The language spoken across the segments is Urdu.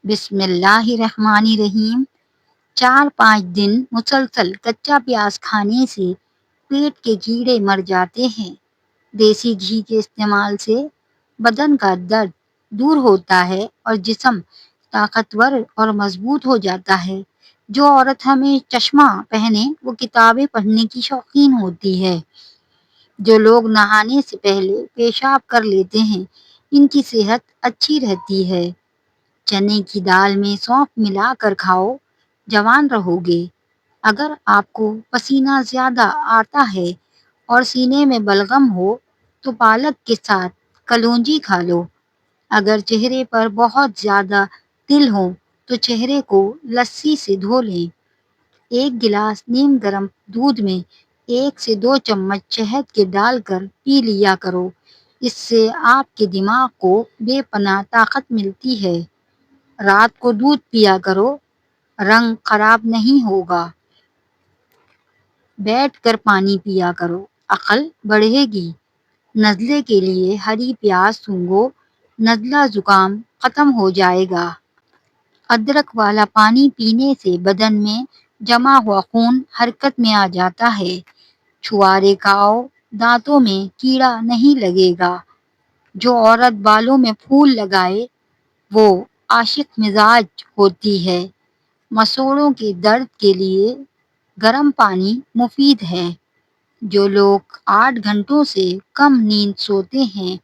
بسم اللہ الرحمن الرحیم۔ 4-5 دن مسلسل کچا پیاز کھانے سے پیٹ کے کیڑے مر جاتے ہیں۔ دیسی گھی کے استعمال سے بدن کا درد دور ہوتا ہے اور جسم طاقتور اور مضبوط ہو جاتا ہے۔ جو عورت ہمیں چشمہ پہنے وہ کتابیں پڑھنے کی شوقین ہوتی ہے۔ جو لوگ نہانے سے پہلے پیشاب کر لیتے ہیں ان کی صحت اچھی رہتی ہے۔ چنے کی دال میں سونف ملا کر کھاؤ، جوان رہو گے۔ اگر آپ کو پسینہ زیادہ آتا ہے اور سینے میں بلغم ہو تو پالک کے ساتھ کلونجی کھا لو۔ اگر چہرے پر بہت زیادہ تل ہوں تو چہرے کو لسی سے دھو لیں۔ 1 گلاس نیم گرم دودھ میں 1 سے 2 چمچ شہد کے ڈال کر پی لیا کرو۔ اس سے آپ کے دماغ کو بے پناہ طاقت ملتی ہے۔ رات کو دودھ پیا کرو، رنگ خراب نہیں ہوگا۔ بیٹھ کر پانی پیا کرو، عقل بڑھے گی۔ نزلے کے لیے ہری پیاز سونگھو، نزلہ زکام ختم ہو جائے گا۔ ادرک والا پانی پینے سے بدن میں جمع ہوا خون حرکت میں آ جاتا ہے۔ چھوارے کھاؤ، دانتوں میں کیڑا نہیں لگے گا۔ جو عورت بالوں میں پھول لگائے وہ عاشق مزاج ہوتی ہے۔ مسوڑھوں کے درد کے لیے گرم پانی مفید ہے۔ جو لوگ 8 گھنٹوں سے کم نیند سوتے ہیں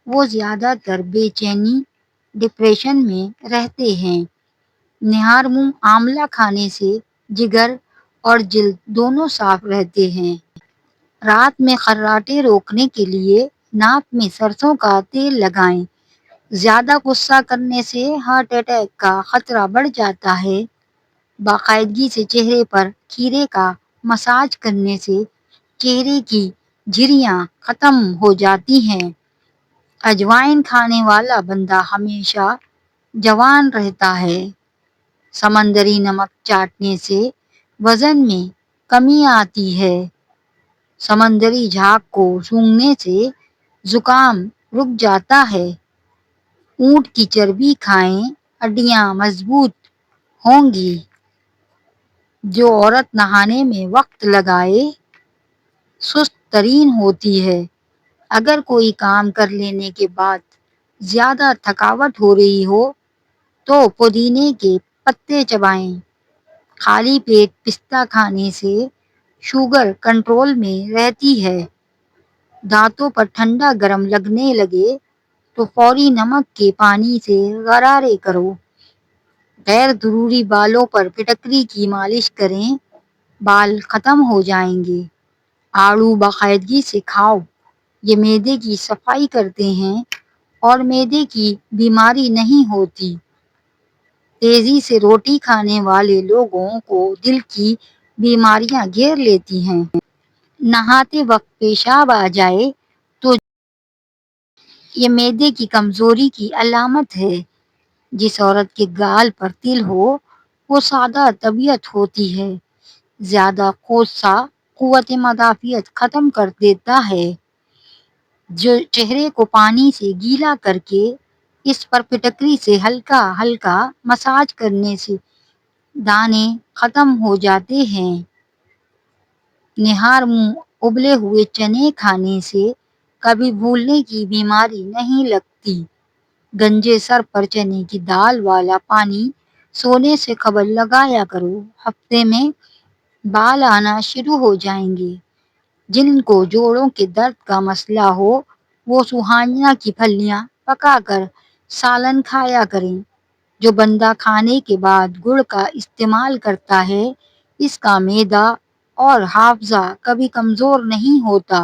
وہ زیادہ تر بے چینی، ڈپریشن میں رہتے ہیں۔ نہار منہ آملہ کھانے سے جگر اور جلد دونوں صاف رہتے ہیں۔ رات میں خراٹے روکنے کے لیے ناک میں سرسوں کا تیل لگائیں۔ زیادہ غصہ کرنے سے ہارٹ اٹیک کا خطرہ بڑھ جاتا ہے۔ باقاعدگی سے چہرے پر کھیرے کا مساج کرنے سے چہرے کی جھریاں ختم ہو جاتی ہیں۔ اجوائن کھانے والا بندہ ہمیشہ جوان رہتا ہے۔ سمندری نمک چاٹنے سے وزن میں کمی آتی ہے۔ سمندری جھاگ کو سونگھنے سے زکام رک جاتا ہے۔ اونٹ کی چربی کھائیں، ہڈیاں مضبوط ہوں گی۔ جو عورت نہانے میں وقت لگائے سست ترین ہوتی ہے۔ اگر کوئی کام کر لینے کے بعد زیادہ تھکاوٹ ہو رہی ہو تو پودینے کے پتے چبائیں۔ خالی پیٹ پستہ کھانے سے شوگر کنٹرول میں رہتی ہے۔ دانتوں پر ٹھنڈا گرم لگنے لگے تو فوری نمک کے پانی سے غرارے کرو۔ غیر ضروری بالوں پر پٹکری کی مالش کریں، بال ختم ہو جائیں گے۔ آڑو باقاعدگی سے کھاؤ، یہ معدے کی صفائی کرتے ہیں اور معدے کی بیماری نہیں ہوتی۔ تیزی سے روٹی کھانے والے لوگوں کو دل کی بیماریاں گھیر لیتی ہیں۔ نہاتے وقت پیشاب آ جائے تو یہ معدے کی کمزوری کی علامت ہے۔ جس عورت کے گال پر تل ہو وہ سادہ طبیعت ہوتی ہے۔ زیادہ غصہ قوت مدافعت ختم کر دیتا ہے۔ جو چہرے کو پانی سے گیلا کر کے اس پر پٹکری سے ہلکا ہلکا مساج کرنے سے دانے ختم ہو جاتے ہیں۔ نہار منہ ابلے ہوئے چنے کھانے سے کبھی بھولنے کی بیماری نہیں لگتی۔ گنجے سر پر چنے کی دال والا پانی سونے سے قبل لگایا کرو، ہفتے میں بال آنا شروع ہو جائیں گے۔ جن کو جوڑوں کے درد کا مسئلہ ہو وہ سوہانیہ کی پھلیاں پکا کر سالن کھایا کریں۔ جو بندہ کھانے کے بعد گڑ کا استعمال کرتا ہے اس کا معدہ اور حافظہ کبھی کمزور نہیں ہوتا۔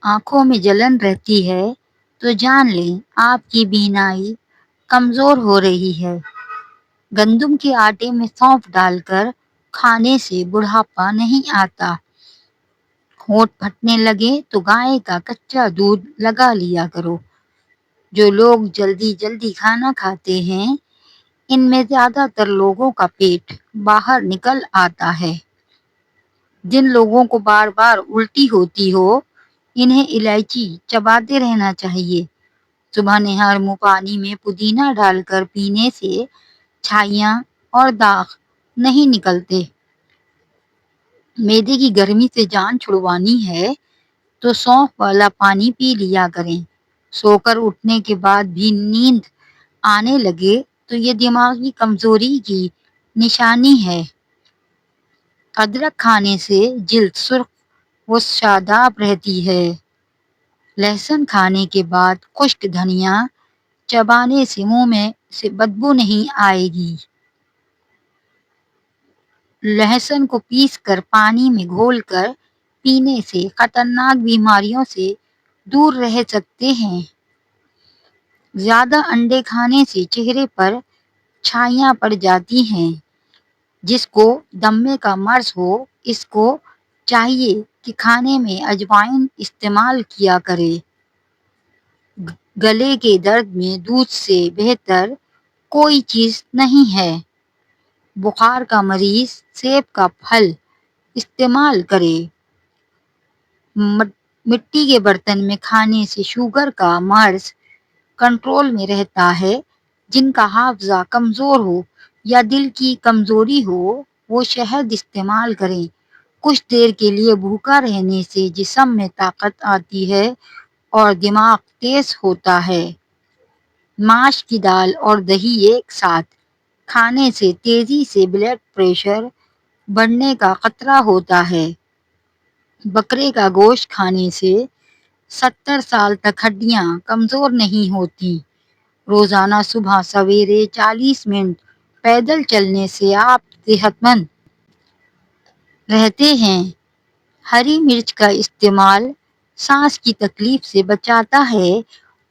آنکھوں میں جلن رہتی ہے تو جان لیں آپ کی بینائی کمزور ہو رہی ہے۔ گندم کے آٹے میں سونف ڈال کر کھانے سے بڑھاپا نہیں آتا۔ ہونٹ پھٹنے لگے تو گائے کا کچا دودھ لگا لیا کرو۔ جو لوگ جلدی جلدی کھانا کھاتے ہیں ان میں زیادہ تر لوگوں کا پیٹ باہر نکل آتا ہے۔ جن لوگوں کو بار بار الٹی ہوتی ہو انہیں الائچی چباتے رہنا چاہیے۔ صبح نہار منہ پانی میں پودینہ ڈال کر پینے سے چھائیاں اور داغ نہیں نکلتے۔ معدے کی گرمی سے جان چھڑوانی ہے تو سونف والا پانی پی لیا کریں۔ سو کر اٹھنے کے بعد بھی نیند آنے لگے تو یہ دماغی کمزوری کی نشانی ہے۔ ادرک کھانے سے جلد سرخ و شاداب رہتی ہے۔ لہسن کھانے کے بعد خشک دھنیا چبانے سے منہ میں سے بدبو نہیں آئے گی۔ لہسن کو پیس کر پانی میں گھول کر پینے سے خطرناک بیماریوں سے دور رہ سکتے ہیں۔ زیادہ انڈے کھانے سے چہرے پر چھائیاں پڑ جاتی ہیں۔ جس کو دمے کا مرض ہو اس کو چاہیے کہ کھانے میں اجوائن استعمال کیا کرے۔ گلے کے درد میں دودھ سے بہتر کوئی چیز نہیں ہے۔ بخار کا مریض سیب کا پھل استعمال کرے۔ مٹی کے برتن میں کھانے سے شوگر کا مرض کنٹرول میں رہتا ہے۔ جن کا حافظہ کمزور ہو یا دل کی کمزوری ہو وہ شہد استعمال کریں۔ کچھ دیر کے لیے بھوکا رہنے سے جسم میں طاقت آتی ہے اور دماغ تیز ہوتا ہے۔ ماش کی دال اور دہی ایک ساتھ کھانے سے تیزی سے بلڈ پریشر بڑھنے کا خطرہ ہوتا ہے۔ بکرے کا گوشت کھانے سے 70 سال تک ہڈیاں کمزور نہیں ہوتی۔ روزانہ صبح سویرے 40 منٹ پیدل چلنے سے آپ صحت مند رہتے ہیں۔ ہری مرچ کا استعمال سانس کی تکلیف سے بچاتا ہے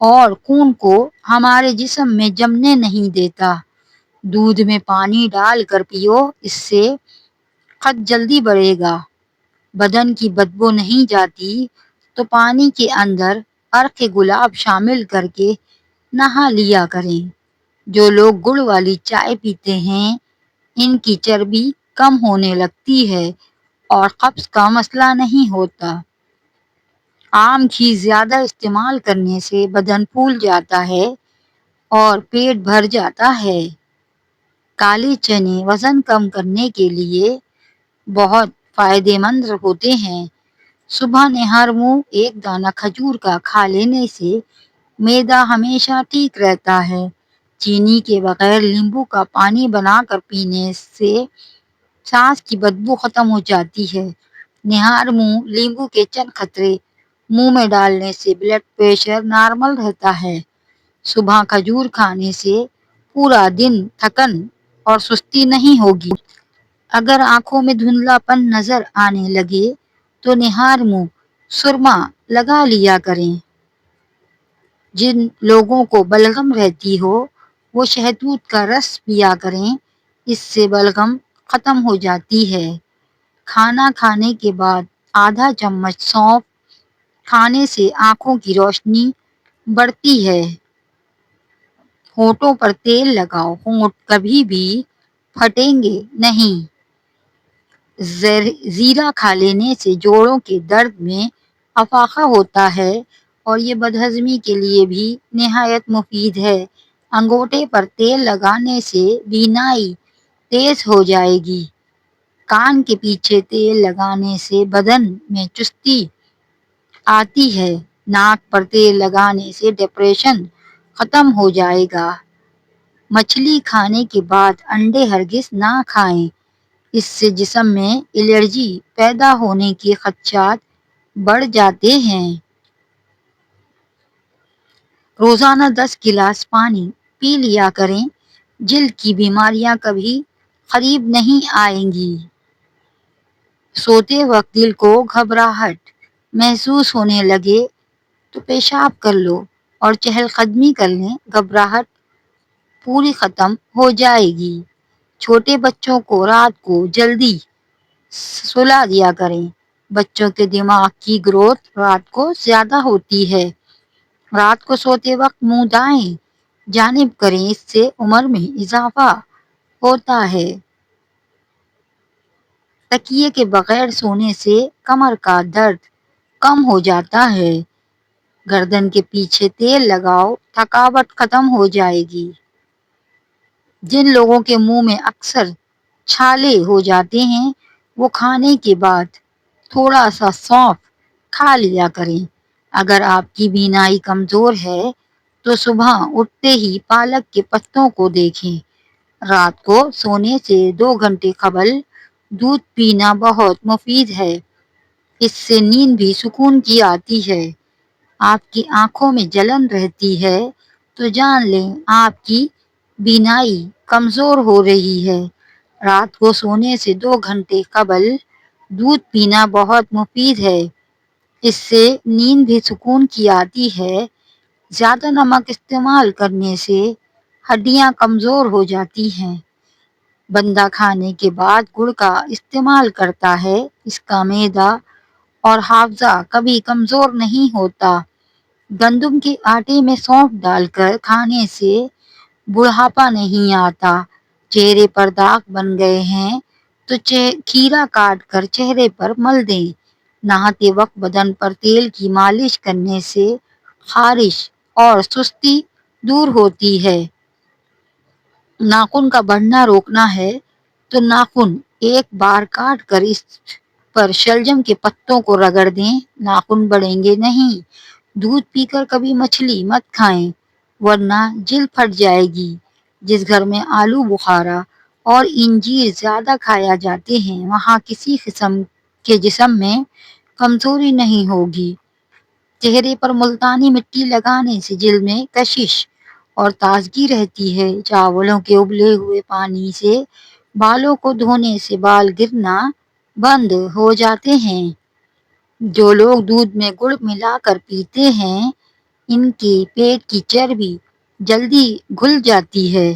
اور خون کو ہمارے جسم میں جمنے نہیں دیتا۔ دودھ میں پانی ڈال کر پیو، اس سے قد جلدی بڑھے گا۔ بدن کی بدبو نہیں جاتی تو پانی کے اندر عرق گلاب شامل کر کے نہا لیا کریں۔ جو لوگ گڑ والی چائے پیتے ہیں ان کی چربی کم ہونے لگتی ہے اور قبض کا مسئلہ نہیں ہوتا۔ آم گھی زیادہ استعمال کرنے سے بدن پھول جاتا ہے اور پیٹ بھر جاتا ہے۔ کالے چنے وزن کم کرنے کے لیے بہت فائدہ مند ہوتے ہیں۔ صبح نہار منہ ایک دانہ کھجور کا کھا لینے سے معدہ ہمیشہ ٹھیک رہتا ہے۔ چینی کے بغیر لیمبو کا پانی بنا کر پینے سے سانس کی بدبو ختم ہو جاتی ہے۔ نہار منہ لیمبو کے چند قطرے منہ میں ڈالنے سے بلڈ پریشر نارمل رہتا ہے۔ صبح کھجور کھانے سے پورا دن تھکن اور سستی نہیں ہوگی۔ اگر آنکھوں میں دھندلا پن نظر آنے لگے تو نہار منہ سرما لگا لیا کریں۔ جن لوگوں کو بلغم رہتی ہو وہ شہتوت کا رس پیا کریں، اس سے بلغم ختم ہو جاتی ہے۔ کھانا کھانے کے بعد آدھا چمچ سونف کھانے سے آنکھوں کی روشنی بڑھتی ہے۔ ہونٹوں پر تیل لگاؤ، ہونٹ کبھی بھی پھٹیں گے نہیں۔ زیرہ کھا لینے سے جوڑوں کے درد میں افاقہ ہوتا ہے اور یہ بدہضمی کے لیے بھی نہایت مفید ہے۔ انگوٹھے پر تیل لگانے سے بینائی تیز ہو جائے گی۔ کان کے پیچھے تیل لگانے سے بدن میں چستی آتی ہے۔ ناک پر تیل لگانے سے ڈپریشن ختم ہو جائے گا۔ مچھلی کھانے کے بعد انڈے ہرگز نہ کھائیں، اس سے جسم میں الرجی پیدا ہونے کے خدشات بڑھ جاتے ہیں۔ روزانہ 10 گلاس پانی پی لیا کریں، جلد کی بیماریاں کبھی قریب نہیں آئیں گی۔ سوتے وقت دل کو گھبراہٹ محسوس ہونے لگے تو پیشاب کر لو اور چہل قدمی کر لیں، گھبراہٹ پوری ختم ہو جائے گی۔ چھوٹے بچوں کو رات کو جلدی سلا دیا کریں، بچوں کے دماغ کی گروتھ رات کو زیادہ ہوتی ہے۔ رات کو سوتے وقت منہ دائیں جانب کریں، اس سے عمر میں اضافہ ہوتا ہے۔ تکیے کے بغیر سونے سے کمر کا درد کم ہو جاتا ہے۔ گردن کے پیچھے تیل لگاؤ، تھکاوٹ ختم ہو جائے گی۔ جن لوگوں کے منہ میں اکثر چھالے ہو جاتے ہیں وہ کھانے کے بعد تھوڑا سا سونف کھا لیا کریں۔ اگر آپ کی بینائی کمزور ہے تو صبح اٹھتے ہی پالک کے پتوں کو دیکھیں۔ رات کو سونے سے 2 گھنٹے قبل دودھ پینا بہت مفید ہے۔ اس سے نیند بھی سکون کی آتی ہے۔ آپ کی آنکھوں میں جلن رہتی ہے تو جان لیں آپ کی بینائی کمزور ہو رہی ہے۔ رات کو سونے سے 2 گھنٹے قبل دودھ پینا بہت مفید ہے۔ اس سے نیند بھی سکون کی آتی ہے۔ زیادہ نمک استعمال کرنے سے ہڈیاں کمزور ہو جاتی ہیں۔ بندہ کھانے کے بعد گڑ کا استعمال کرتا ہے۔ اس کا معدہ اور حافظہ کبھی کمزور نہیں ہوتا۔ گندم کے آٹے میں سونف ڈال کر کھانے سے بڑھاپا نہیں آتا۔ چہرے پر داغ بن گئے ہیں تو کھیرا کاٹ کر چہرے پر مل دیں۔ نہاتے وقت بدن پر تیل کی مالش کرنے سے خارش اور سستی دور ہوتی ہے۔ ناخن کا بڑھنا روکنا ہے تو ناخن ایک بار کاٹ کر اس پر شلجم کے پتوں کو رگڑ دیں، ناخن بڑھیں گے نہیں۔ دودھ پی کر کبھی مچھلی مت کھائیں ورنہ جلد پھٹ جائے گی۔ جس گھر میں آلو بخارا اور انجیر زیادہ کھایا جاتے ہیں وہاں کسی قسم کے جسم میں کمزوری نہیں ہوگی۔ چہرے پر ملتانی مٹی لگانے سے جلد میں کشش اور تازگی رہتی ہے۔ چاولوں کے ابلے ہوئے پانی سے بالوں کو دھونے سے بال گرنا بند ہو جاتے ہیں۔ جو لوگ دودھ میں گڑ ملا کر پیتے ہیں ان کے پیٹ کی چربی جلدی گھل جاتی ہے۔